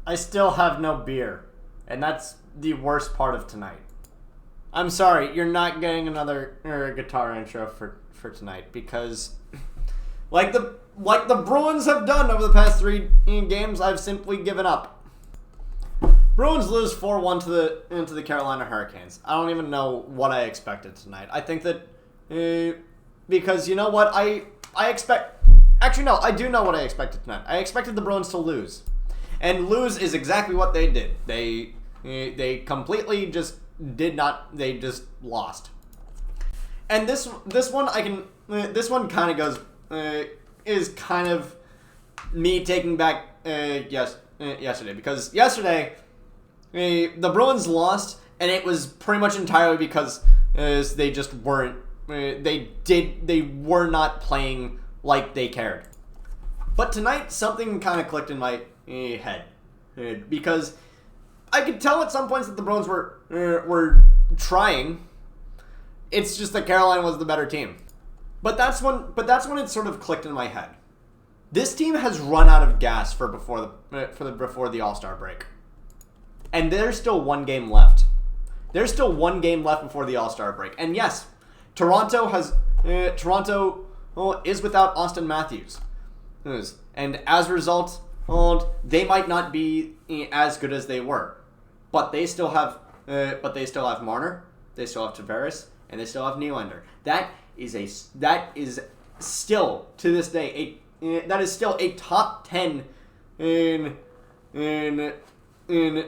I still have no beer. And that's the worst part of tonight. I'm sorry, you're not getting another guitar intro for tonight because like the Bruins have done over the past 3 games, I've simply given up. Bruins lose 4-1 to the Carolina Hurricanes. I don't even know what I expected tonight. I think that because you know what I expect. Actually, no, I do know what I expected tonight. I expected the Bruins to lose, and lose is exactly what they did. They completely just did not. They just lost. And this one kind of goes is kind of me taking back yesterday, because yesterday the Bruins lost, and it was pretty much entirely because they just weren't. They were not playing like they cared. But tonight, something kind of clicked in my head because I could tell at some points that the Bruins were trying. It's just that Carolina was the better team. But that's when it sort of clicked in my head. This team has run out of gas before the All-Star break. And there's still 1 game left. There's still 1 game left before the All-Star break. And yes, Toronto is without Austin Matthews. And as a result, they might not be as good as they were. But they still have Marner, they still have Tavares, and they still have Nylander. That is still to this day a top 10 in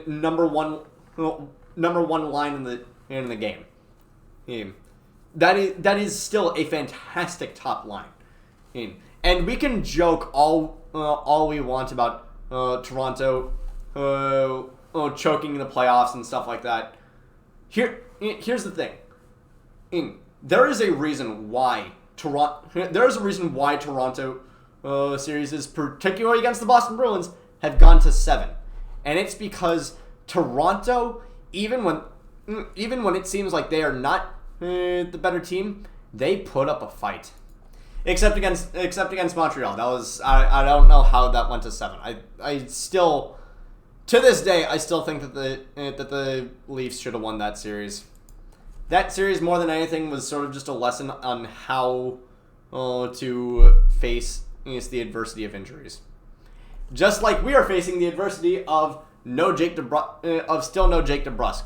number one line in the game. That is still a fantastic top line. And we can joke all we want about Toronto choking in the playoffs and stuff like that. Here's the thing. There is a reason why Toronto series is, particularly against the Boston Bruins, have gone to 7. And it's because Toronto, even when it seems like they are not the better team, they put up a fight. Except against Montreal. That was I don't know how that went to 7. I still, to this day, I still think that the Leafs should have won that series. That series, more than anything, was sort of just a lesson on how to face the adversity of injuries. Just like we are facing the adversity of no Jake DeBrusk.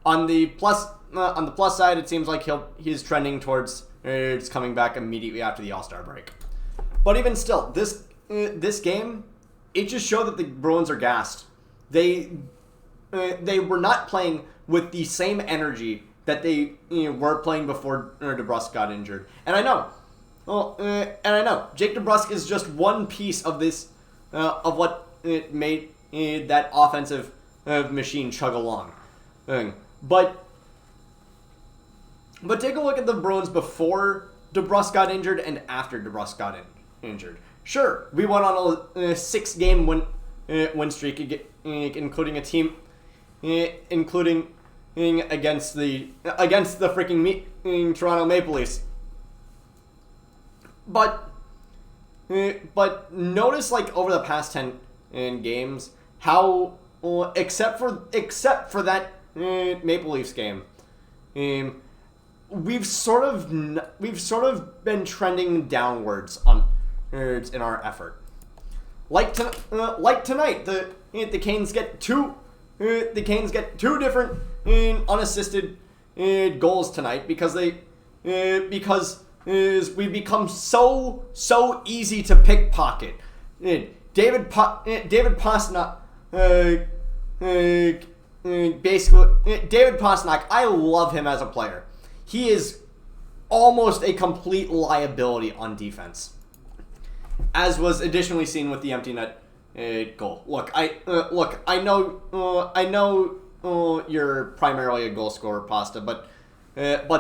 On the plus side, it seems like he's trending towards coming back immediately after the All-Star break. But even still, this game, it just showed that the Bruins are gassed. They were not playing with the same energy that they were playing before DeBrusk got injured. And I know Jake DeBrusk is just one piece of this of what it made that offensive machine chug along. But take a look at the Bruins before DeBrusk got injured and after DeBrusk got injured. Sure, we went on a 6-game win streak, including against the freaking Toronto Maple Leafs. But notice, like, over the past 10 games, how except for that Maple Leafs game, we've sort of been trending downwards in our effort. Like tonight, the Canes get two different unassisted goals tonight because we've become so easy to pickpocket. David Pastrnak, basically David Pastrnak, I love him as a player. He is almost a complete liability on defense, as was additionally seen with the empty net goal. Look, I know you're primarily a goal scorer, Pasta, but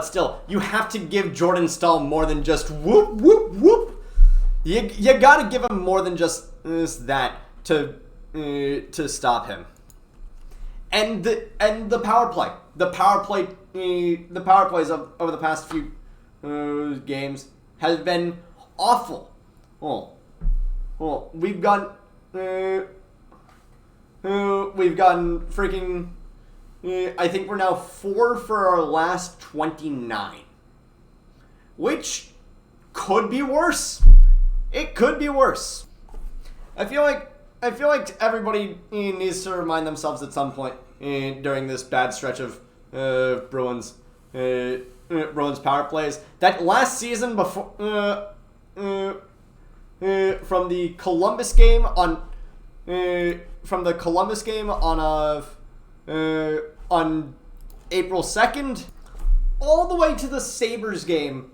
still, you have to give Jordan Staal more than just whoop whoop whoop. You gotta give him more than just that to stop him. And the power play, the power plays over the past few games has been awful. Well, we've got We've gotten freaking... I think we're now 4 for our last 29. Which could be worse. It could be worse. I feel like everybody needs to remind themselves at some point during this bad stretch of Bruins power plays that last season before from the Columbus game on April 2nd all the way to the Sabres game,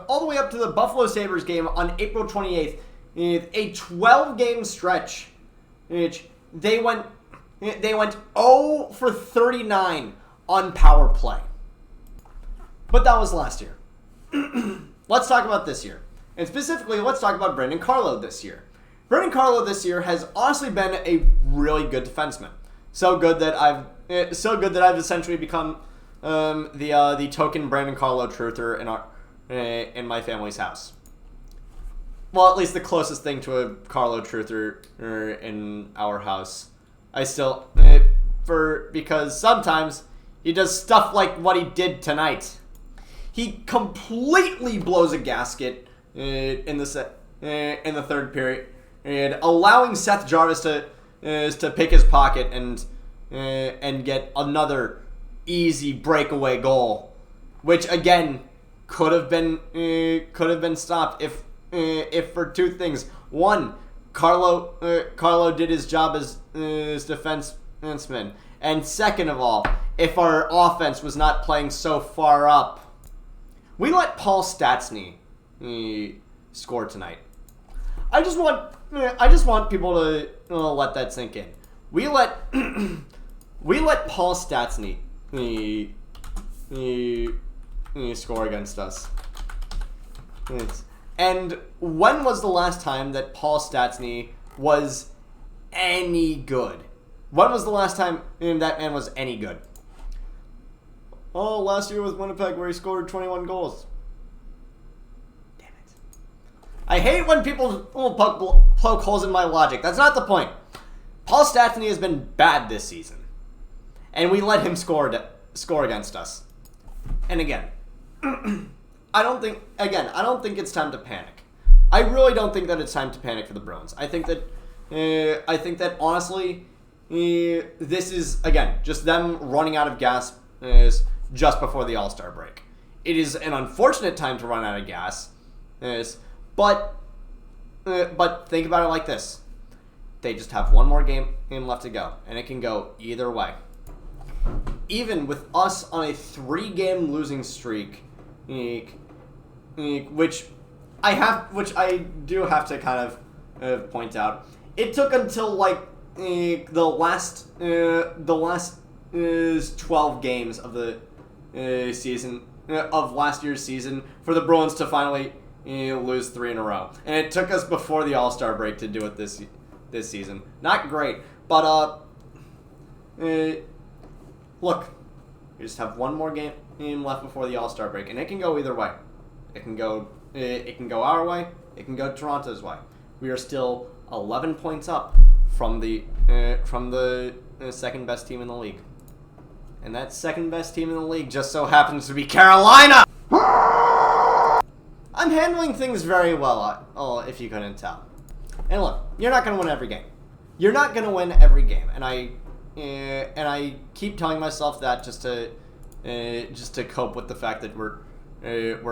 all the way up to the Buffalo Sabres game on April 28th, a 12-game stretch in which they went 0 for 39 on power play. But that was last year. Let's talk about this year. And specifically, let's talk about Brandon Carlo this year. Brandon Carlo this year has honestly been a really good defenseman. So good that I've essentially become the token Brandon Carlo truther in my family's house. Well, at least the closest thing to a Carlo truther in our house. Because sometimes he does stuff like what he did tonight. He completely blows a gasket in the third period, allowing Seth Jarvis to pick his pocket and get another easy breakaway goal, which again could have been stopped if for two things. One, Carlo did his job as defenseman, and second of all, if our offense was not playing so far up. We let Paul Stastny score tonight. I just want people to let that sink in. We let Paul Stastny score against us. And when was the last time that Paul Stastny was any good? When was the last time that man was any good? Oh, last year with Winnipeg where he scored 21 goals. Damn it. I hate when people poke holes in my logic. That's not the point. Paul Stastny has been bad this season. And we let him score against us. And again, I don't think it's time to panic. I really don't think that it's time to panic for the Bruins. I think that honestly, this is, again, just them running out of gas just before the All-Star break. It is an unfortunate time to run out of gas, but think about it like this. They just have one more game left to go, and it can go either way. Even with us on a 3-game losing streak, which I do have to kind of point out, it took until like the last 12 games of the season of last year's season for the Bruins to finally lose 3 in a row, and it took us before the All-Star break to do it this season. Not great, but look, we just have one more game left before the All-Star break, and it can go either way. It can go our way. It can go Toronto's way. We are still 11 points up from the second best team in the league, and that second best team in the league just so happens to be Carolina. I'm handling things very well, if you couldn't tell. And look, you're not going to win every game. You're not going to win every game, and I keep telling myself that just to cope with the fact that we're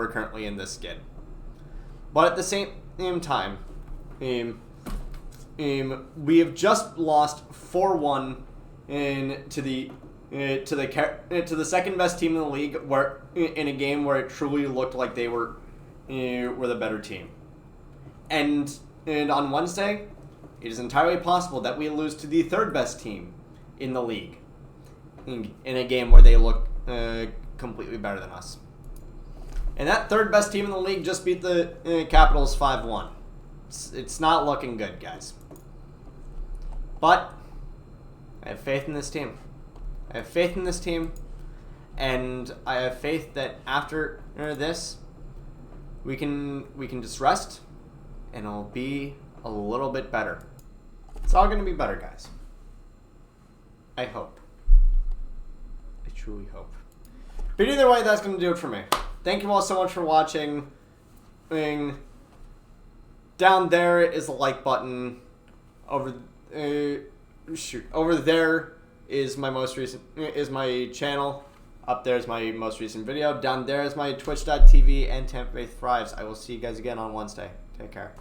currently in this skid. But at the same time, we have just lost 4-1 to the second best team in the league, where in a game where it truly looked like they were the better team. And on Wednesday, it is entirely possible that we lose to the third best team in the league in a game where they look completely better than us. And that third best team in the league just beat the Capitals 5-1. It's not looking good, guys. But I have faith in this team. And I have faith that after this, we can just rest, and it'll be a little bit better. It's all going to be better, guys. I hope. I truly hope. But either way, that's going to do it for me. Thank you all so much for watching. Down there is the like button. Over there is my most recent my channel. Up there is my most recent video. Down there is my twitch.tv and Tampa Bay Thrives. I will see you guys again on Wednesday. Take care.